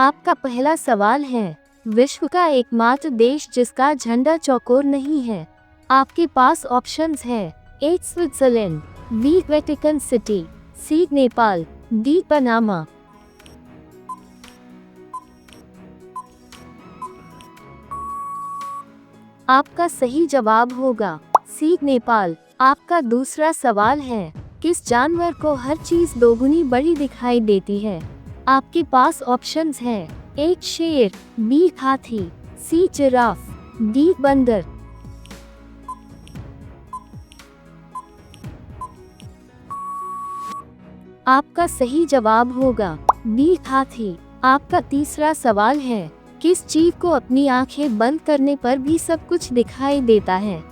आपका पहला सवाल है, विश्व का एकमात्र देश जिसका झंडा चौकोर नहीं है। आपके पास ऑप्शंस है, ए स्विट्जरलैंड, बी वेटिकन सिटी, सी नेपाल, डी पनामा। आपका सही जवाब होगा सी नेपाल। आपका दूसरा सवाल है, किस जानवर को हर चीज दोगुनी बड़ी दिखाई देती है। आपके पास ऑप्शंस है, ए शेर, बी हाथी, सी जिराफ, डी बंदर। आपका सही जवाब होगा बी हाथी। आपका तीसरा सवाल है, किस जीव को अपनी आंखें बंद करने पर भी सब कुछ दिखाई देता है।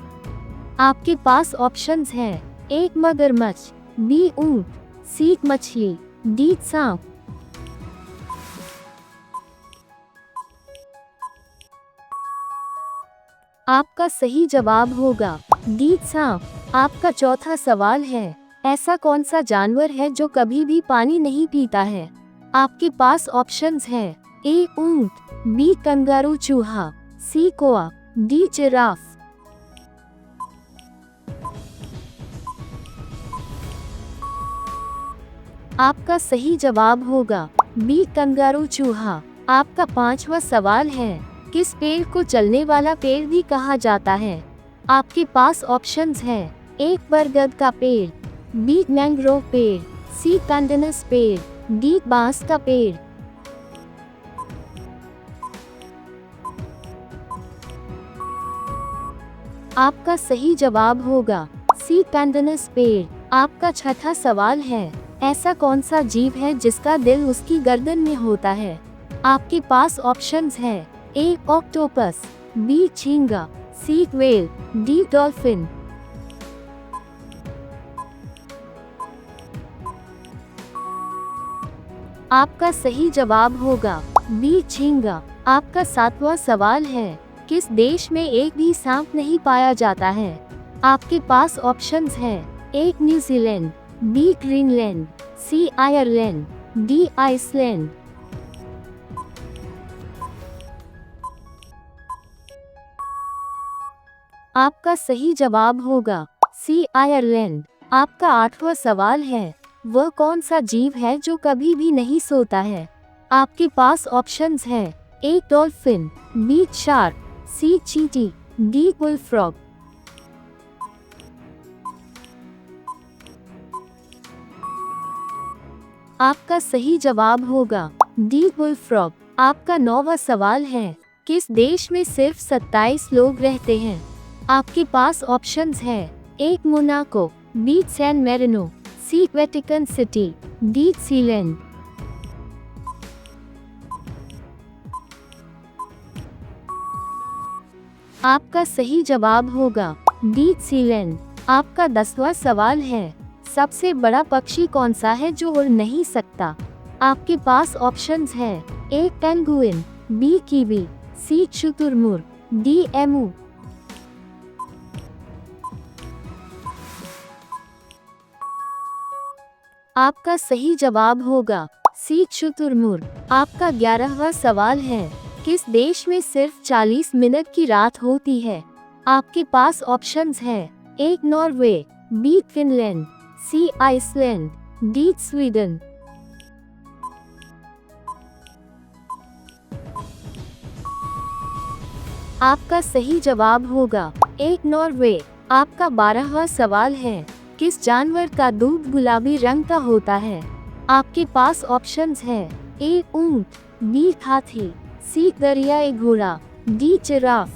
आपके पास ऑप्शंस हैं, ए मगरमच्छ, बी ऊंट, सी मछली, डी सांप। आपका सही जवाब होगा डी सांप। आपका चौथा सवाल है, ऐसा कौन सा जानवर है जो कभी भी पानी नहीं पीता है। आपके पास ऑप्शंस हैं, ए ऊंट, बी कंगारू चूहा, सी कोआ, डी जिराफ। आपका सही जवाब होगा बी कंगारू चूहा। आपका पांचवा सवाल है, किस पेड़ को चलने वाला पेड़ भी कहा जाता है। आपके पास ऑप्शंस हैं, ए बरगद का पेड़, बी मैंग्रोव पेड़, सी पैंडेनस पेड़, डी बांस का पेड़। आपका सही जवाब होगा सी पैंडेनस पेड़। आपका छठा सवाल है, ऐसा कौन सा जीव है जिसका दिल उसकी गर्दन में होता है। आपके पास ऑप्शंस हैं, ए ऑक्टोपस, बी झींगा, सी व्हेल, डी डॉल्फिन। आपका सही जवाब होगा बी झींगा। आपका सातवां सवाल है, किस देश में एक भी सांप नहीं पाया जाता है। आपके पास ऑप्शंस हैं, ए न्यूजीलैंड, बी ग्रीनलैंड, सी आयरलैंड, डी आइसलैंड। आपका सही जवाब होगा सी आयरलैंड। आपका आठवां सवाल है, वह कौन सा जीव है जो कभी भी नहीं सोता है। आपके पास ऑप्शंस हैं, ए डॉल्फिन, बी शार्क, सी चींटी, डी बुलफ्रॉग। आपका सही जवाब होगा डी बुलफ्रॉग। आपका नौवां सवाल है, किस देश में सिर्फ 27 लोग रहते हैं। आपके पास ऑप्शंस हैं, ए मोनाको, बी सैन मेरिनो, सी वेटिकन सिटी, डी सीलैंड। आपका सही जवाब होगा डी सीलैंड। आपका 10वां सवाल है, सबसे बड़ा पक्षी कौन सा है जो उड़ नहीं सकता। आपके पास ऑप्शंस हैं, ए पेंगुइन, बी कीवी, सी शुतुरमुर्ग, डी एमू। आपका सही जवाब होगा सी शुतुरमुर्ग। आपका 11वां सवाल है, किस देश में सिर्फ 40 मिनट की रात होती है। आपके पास ऑप्शंस हैं, A Norway, B Finland, C Iceland, D Sweden. आपका सही जवाब होगा ए नॉर्वे। आपका 12वां सवाल है, किस जानवर का दूध गुलाबी रंग का होता है। आपके पास ऑप्शंस हैं, ए ऊंट, बी हाथी, सी दरियाई घोड़ा, डी जिराफ।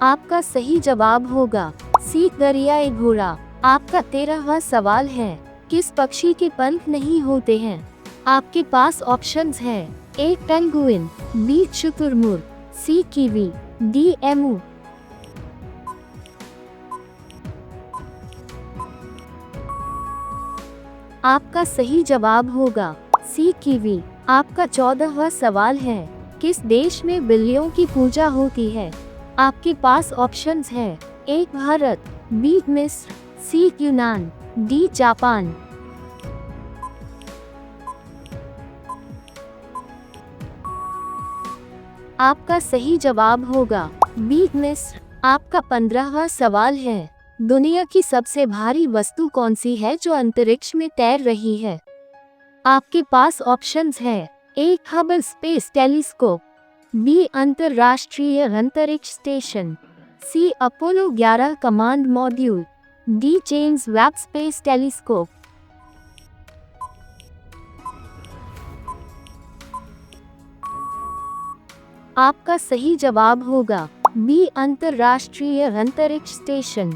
आपका सही जवाब होगा सी दरियाई घोड़ा। आपका 13वां सवाल है, किस पक्षी के पंख नहीं होते हैं। आपके पास ऑप्शंस हैं, ए पेंगुइन, बी शुतुरमुर्ग, सी कीवी, डी एमू। आपका सही जवाब होगा सी कीवी। आपका 14वां सवाल है, किस देश में बिल्लियों की पूजा होती है। आपके पास ऑप्शंस हैं, ए भारत, बी मिस्र, सी यूनान, डी जापान। आपका सही जवाब होगा बी मिस्र। आपका 15वां सवाल है, दुनिया की सबसे भारी वस्तु कौन सी है जो अंतरिक्ष में तैर रही है? आपके पास ऑप्शंस है, A Hubble space telescope, B अंतरराष्ट्रीय अंतरिक्ष station, C Apollo 11 command module, D James Webb space telescope. आपका सही जवाब होगा बी अंतरराष्ट्रीय अंतरिक्ष स्टेशन।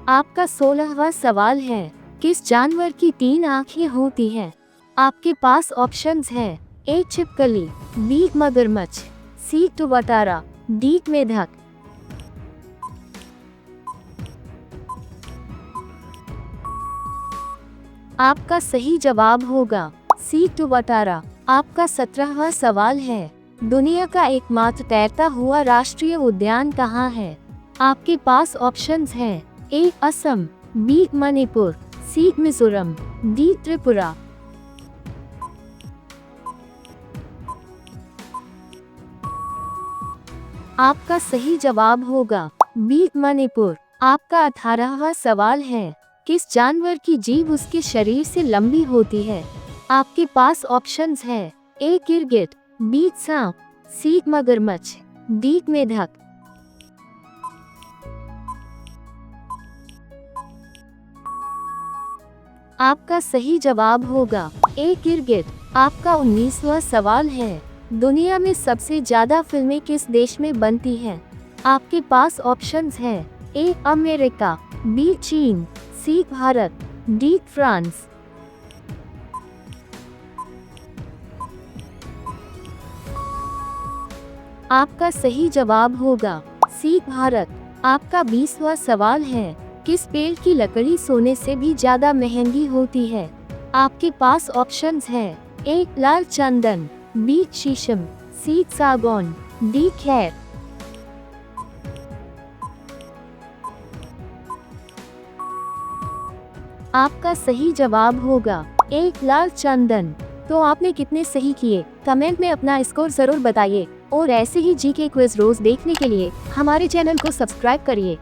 आपका 16वां सवाल है, किस जानवर की 3 आँखें होती हैं? आपके पास ऑप्शंस है, ए छिपकली, बी मगरमच्छ, सी टुवाटारा, डी मेढक। आपका सही जवाब होगा सी टुवाटारा। आपका 17वां सवाल है, दुनिया का एकमात्र तैरता हुआ राष्ट्रीय उद्यान कहाँ है? आपके पास ऑप्शंस हैं, ए असम, बी मणिपुर, सी मिजोरम, डी त्रिपुरा। आपका सही जवाब होगा बी मणिपुर। आपका 18वां सवाल है, किस जानवर की जीभ उसके शरीर से लंबी होती है? आपके पास ऑप्शंस है, ए गिरगिट, बी सांप, सी मगरमच्छ, डी मेढक। आपका सही जवाब होगा ए गिरगिट। आपका 19वां सवाल है, दुनिया में सबसे ज्यादा फिल्में किस देश में बनती हैं? आपके पास ऑप्शंस है, ए अमेरिका, बी चीन, सी भारत, डी फ्रांस। आपका सही जवाब होगा सी भारत। आपका 20वां सवाल है, किस पेड़ की लकड़ी सोने से भी ज्यादा महंगी होती है? आपके पास ऑप्शंस है, ए लाल चंदन, बी शीशम, सी सागौन, डी खैर। आपका सही जवाब होगा ए लाल चंदन। तो आपने कितने सही किए, कमेंट में अपना स्कोर जरूर बताइए और ऐसे ही जीके क्विज रोज देखने के लिए हमारे चैनल को सब्सक्राइब करिए।